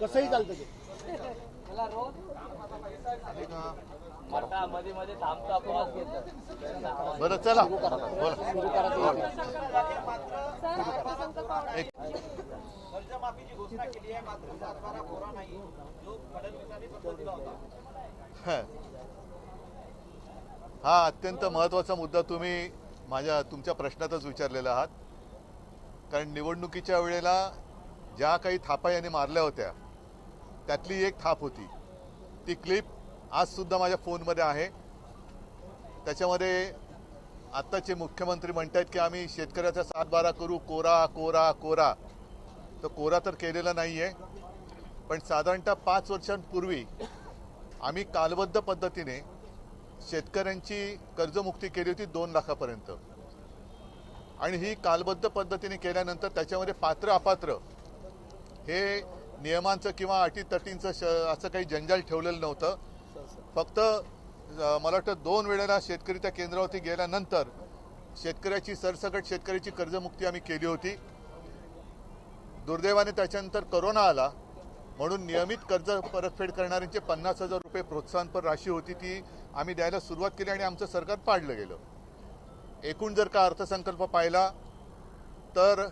कसंही चालतं ते. मध्ये मध्ये थांबता पॉज घेतात. बरं चला बोला. कर्जमाफीची घोषणा केली आहे मात्र सातबारा कोरा नाही जो फडणवीसांनी शब्द दिला होता. हा अत्यंत महत्त्वाचा मुद्दा तुम्ही तुमच्या प्रश्नातच विचारलेला आहात. कारण निवडणुकीच्या वेळेला ज्या काही थापा यांनी मारल्या होत्या त्यातली एक थाप होती. ती क्लिप आजसुद्धा माझ्या फोनमध्ये आहे. त्याच्यामध्ये आत्ताचे मुख्यमंत्री म्हणत आहेत की आम्ही शेतकऱ्याचा 7-12 करू, कोरा कोरा कोरा. तर कोरा तर केलेला नाही आहे, पण साधारणतः 5 वर्षांपूर्वी आम्ही कालबद्ध पद्धतीने शेतकऱ्यांची कर्जमुक्ती केली होती 2 लाखापर्यंत. आणि ही कालबद्ध पद्धतीने केल्यानंतर त्याच्यामध्ये पात्र अपात्र हे नियमांचं किंवा अटीतटींचं असं काही जंजाल ठेवलेलं नव्हतं. फक्त मला वाटतं 2 वेळेला शेतकरी त्या केंद्रावरती गेल्यानंतर शेतकऱ्याची सरसकट शेतकऱ्याची कर्जमुक्ती आम्ही केली होती. दुर्दैवाने त्याच्यानंतर कोरोना आला म्हणून नियमित कर्ज परतफेड करणाऱ्यांचे 50,000 रुपये प्रोत्साहनपर राशी होती ती आम्ही द्यायला सुरुवात केली आणि आमचं सरकार पाडलं गेलं. एकूण जर का अर्थसंकल्प पाहिला तर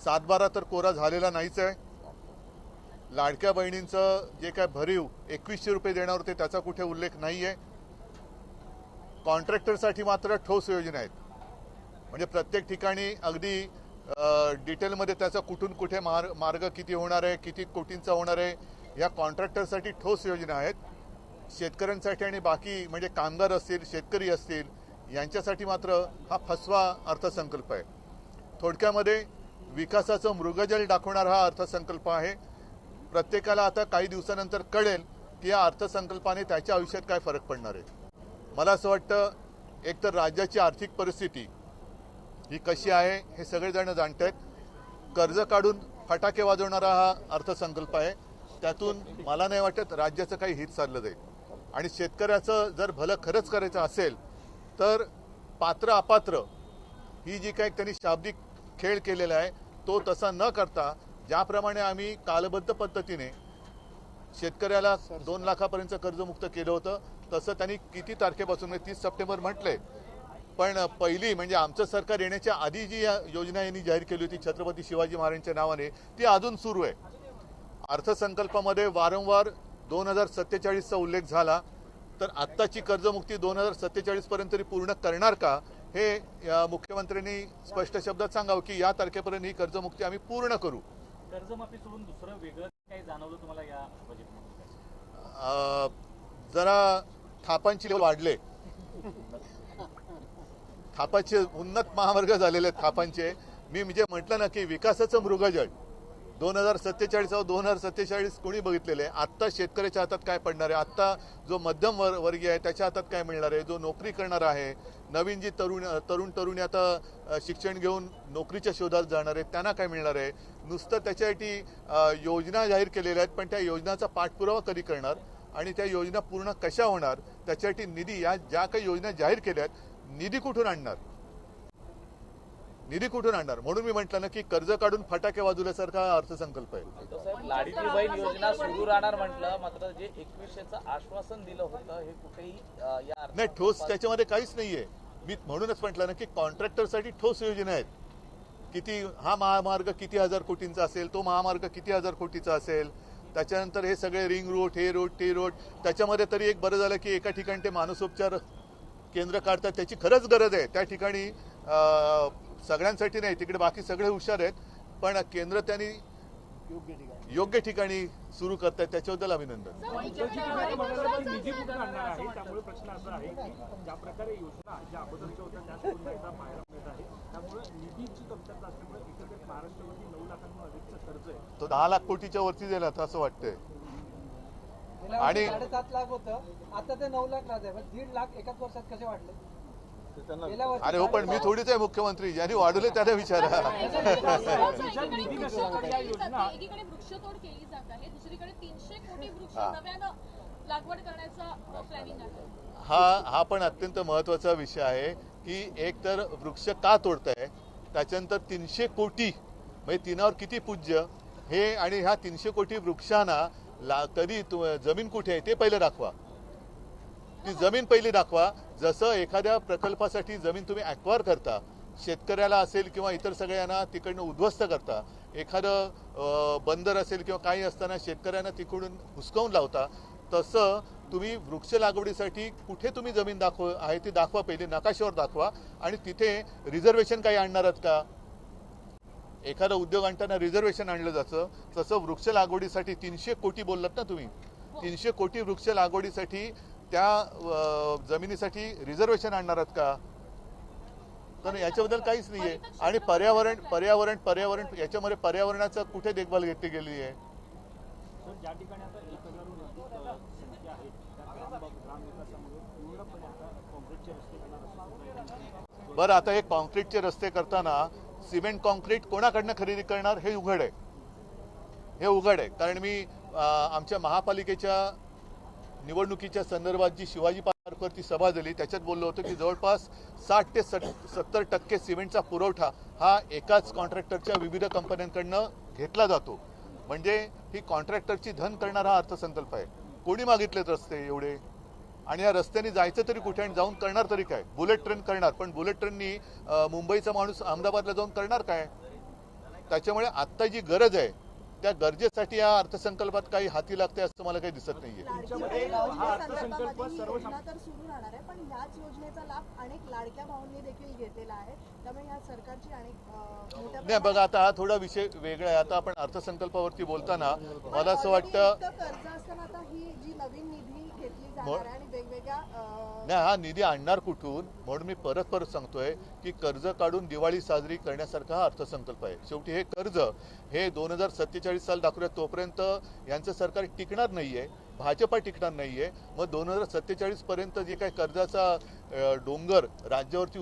7-12 तर कोरा झालेला नाहीच आहे. लाडक्या बहिणींचं जे काय भरीव 2100 रुपये देणार होते त्याचा कुठे उल्लेख नाही आहे. कॉन्ट्रॅक्टरसाठी मात्र ठोस योजना आहेत. म्हणजे प्रत्येक ठिकाणी अगदी डिटेलमध्ये त्याचा कुठून कुठे मार्ग किती होणार आहे, किती कोटींचा होणार आहे, या कॉन्ट्रॅक्टरसाठी ठोस योजना आहेत. शेतकऱ्यांसाठी आणि बाकी म्हणजे कामगार असतील, शेतकरी असतील यांच्यासाठी मात्र हा फसवा अर्थसंकल्प आहे. थोडक्यामध्ये विकासाचं मृगजल दाखवणारा हा अर्थसंकल्प आहे. प्रत्येकाला आता काही दिवसानंतर कळेल की या अर्थसंकल्पाने त्याच्या आयुष्यात काय फरक पडणार आहे. मला असं वाटतं एकतर राज्याची आर्थिक परिस्थिती ही कशी आहे हे सगळेजण जाणत आहेत. कर्ज काढून फटाके वाजवणारा हा अर्थसंकल्प आहे. त्यातून मला नाही वाटत राज्याचं काही हित चाललं जाईल. आणि शेतकऱ्याचं जर भलं खरंच करायचं असेल तर पात्र अपात्र ही जी काही त्यांनी शाब्दिक खेळ केलेला आहे तो तसा न करता ज्याप्रमाणे आम्ही कालबद्ध पद्धतीने शेतकऱ्याला 2 लाखापर्यंत कर्जमुक्त केलं होतं तसं त्यांनी किती तारखेपासून 30 सप्टेंबर म्हटले, पण पहिली म्हणजे आमचं सरकार येण्याच्या आधी जी योजना यांनी जाहीर केली होती छत्रपती शिवाजी महाराजांच्या नावाने ती अजून सुरू आहे. अर्थसंकल्पामध्ये वारंवार 2047चा उल्लेख झाला तर आत्ताची कर्जमुक्ती 2047 पर्यंत तरी पूर्ण करणार का हे मुख्यमंत्र्यांनी स्पष्ट शब्दात सांगावं की या तारखेपर्यंत ही कर्जमुक्ती आम्ही पूर्ण करू. कर्जमाफी सोडून दुसरं वेगळं काही जाणवलं तुम्हाला या बजेटमध्ये? जरा थापांची वाढले, थापाचे उन्नत महामार्ग झालेले आहेत थापांचे. मी म्हणजे म्हटलं ना की विकासाचं मृगजळ 2047 कोणी बघितलेलं आहे. आत्ता शेतकऱ्याच्या हातात काय पडणार आहे, आत्ता जो मध्यम वर्गीय आहे त्याच्या हातात काय मिळणार आहे, जो नोकरी करणार आहे, नवीन जी तरुणी आता शिक्षण घेऊन नोकरीच्या शोधात जाणार आहेत त्यांना काय मिळणार आहे. नुसतं त्याच्यासाठी योजना जाहीर केलेल्या आहेत पण त्या योजनाचा पाठपुरावा कधी करणार आणि त्या योजना पूर्ण कशा होणार, त्याच्यासाठी निधी या ज्या काही योजना जाहीर केल्या आहेत निधी कुठून आणणार. म्हणून मी म्हटलं ना की कर्ज काढून फटाके वाजवल्यासारखा अर्थसंकल्प आहे. लाडकी बहीण योजना सुरू राहणार म्हटलं मात्र जे 2100चं आश्वासन दिलं होतं हे कुठेही या नाही ठोस त्याच्यामध्ये काहीच नाहीये. मी म्हणूनच म्हटलं ना की कॉन्ट्रॅक्टरसाठी ठोस योजना आहेत. किती हा महामार्ग किती हजार कोटींचा असेल, तो महामार्ग किती हजार कोटीचा असेल, त्याच्यानंतर हे सगळे रिंग रोड, हे रोड, ते रोड. त्याच्यामध्ये तरी एक बरं झालं की एका ठिकाणी ते मानसोपचार केंद्र काढतात त्याची खरंच गरज आहे. त्या ठिकाणी सगळ्यांसाठी नाही, तिकडे बाकी सगळे हुशार आहेत पण केंद्र त्यांनी योग्य ठिकाणी सुरू करतात त्याच्याबद्दल अभिनंदन. निधी कुठून आणणार आहे त्यामुळे प्रश्न असा आहे की ज्या प्रकारे योजना ज्या अगोदरच्या होत्या त्याच पुन्हा पाहायला मिळत आहे. त्यामुळे निधीची कमतरता असल्यामुळे एकंदरीत महाराष्ट्रावरती 9 लाखांहून अधिकचं कर्ज आहे. तो 10 लाख कोटीच्या वरती गेला असं वाटतंय. आणि 7.5 लाख होतं आता ते 9 लाख आहे. 1.5 लाख एकाच वर्षात कसे वाढले? अरे हो पण मी थोडीच आहे मुख्यमंत्री, ज्यांनी वाढवले त्याला विचारा. एकीकडे वृक्षतोड केली जात आहे दुसरीकडे 300 कोटी वृक्ष नव्यानं लागवड करण्याचा प्लॅनिंग आहे. हा पण अत्यंत महत्वाचा विषय आहे की एक तर वृक्ष का तोडताय, त्याच्यानंतर 300 कोटी म्हणजे तिनावर किती पूज्य. हे आणि ह्या 300 कोटी वृक्षांना तरी जमीन कुठे आहे ते पहिलं दाखवा. ती जमीन पहिली दाखवा. जसं एखाद्या प्रकल्पासाठी जमीन तुम्ही ॲक्वायर करता, शेतकऱ्याला असेल किंवा इतर सगळ्यांना तिकडनं उद्ध्वस्त करता, एखादं बंदर असेल किंवा काही असताना शेतकऱ्यांना तिकडून हुसकावून लावता, तसं तुम्ही वृक्ष लागवडीसाठी कुठे तुम्ही जमीन आहे ती दाखवा, पहिली नकाशावर दाखवा. आणि तिथे रिझर्वेशन काही आणणार आहात का? एखादा उद्योग आणताना रिझर्वेशन आणलं जातं, तसं वृक्ष लागवडीसाठी 300 कोटी बोललात ना तुम्ही, 300 कोटी वृक्ष लागवडीसाठी त्या जमिनीसाठी रिझर्वेशन आणणार आहात का? तर याच्याबद्दल काहीच नाहीये. आणि पर्यावरण याच्यामध्ये पर्यावरणाचं कुठे देखभाल घेतली गेली आहे? तर ज्या ठिकाणी आता 1000हून अधिक संख्या आहे त्या ग्रामविकासामध्ये पूर्णपणे आता कॉन्क्रीटचे रस्ते करणार. बरं, आता हे कॉन्क्रीटचे रस्ते करताना सिमेंट कॉन्क्रीट कोणाकडनं खरेदी करणार हे उघड आहे. कारण मी आमच्या महापालिकेच्या निवडणुकीच्या संदर्भात जी शिवाजी पार्कवरती सभा झाली त्याच्यात बोललो होतो की जवळपास 60 ते 70% सिमेंटचा पुरवठा हा एकाच कॉन्ट्रॅक्टरच्या विविध कंपन्यांकडनं घेतला जातो. म्हणजे ही कॉन्ट्रॅक्टरची धन करणारा हा अर्थसंकल्प आहे. कोणी मागितलेत रस्ते एवढे? आणि या रस्त्याने जायचं तरी कुठे आणि जाऊन करणार तरी काय? बुलेट ट्रेन करणार, पण बुलेट ट्रेननी मुंबईचा माणूस अहमदाबादला जाऊन करणार काय? त्याच्यामुळे आत्ता जी गरज आहे त्या गरजेसाठी या अर्थसंकल्पात काही हाती लागते असं मला काही दिसत नाहीये. हा अर्थसंकल्प योजना तर सुरू राहणार आहे, पण ह्याच योजनेचा लाभ अनेक लाडक्या भावांनी देखील घेतलेला आहे. त्यामुळे ह्या सरकारची अनेक मोठ्या नाही बघा, आता हा थोडा विषय वेगळा आहे. आता आपण अर्थसंकल्पावरती बोलताना मला असं वाटतं कर्ज असताना आता ही जी नवीन निधी घेतली जाणार आहे आणि वेगवेगळ्या नाही, हा निधी आणणार कुठून? म्हणून मी परत सांगतोय की कर्ज काढून दिवाळी साजरी करण्यासारखा हा अर्थसंकल्प आहे. शेवटी हे कर्ज हे 2047 साल दाखवूया तोपर्यंत यांचं सरकार टिकणार नाहीये, भाजपा टिकणार नाहीये. मग 2047 पर्यंत जे काही कर्जाचा डोंगर राज्यावरती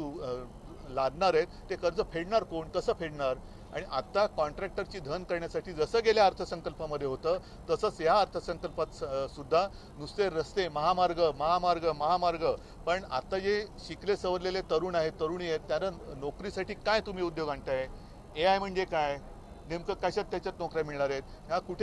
लादणार आहेत ते कर्ज फेडणार कोण? कसं फेडणार? आणि आता कॉन्ट्रॅक्टरची धन करण्यासाठी जसं गेल्या अर्थसंकल्पामध्ये होतं तसंच या अर्थसंकल्पात सुद्धा नुसते रस्ते, महामार्ग. पण आता जे शिकले सवरलेले तरुण आहेत, तरुणी आहेत, त्यांना नोकरीसाठी काय तुम्ही उद्योग आणताय? AI म्हणजे काय? नेमकं कशात त्याच्यात नोकऱ्या मिळणार आहेत? ह्या कुठेही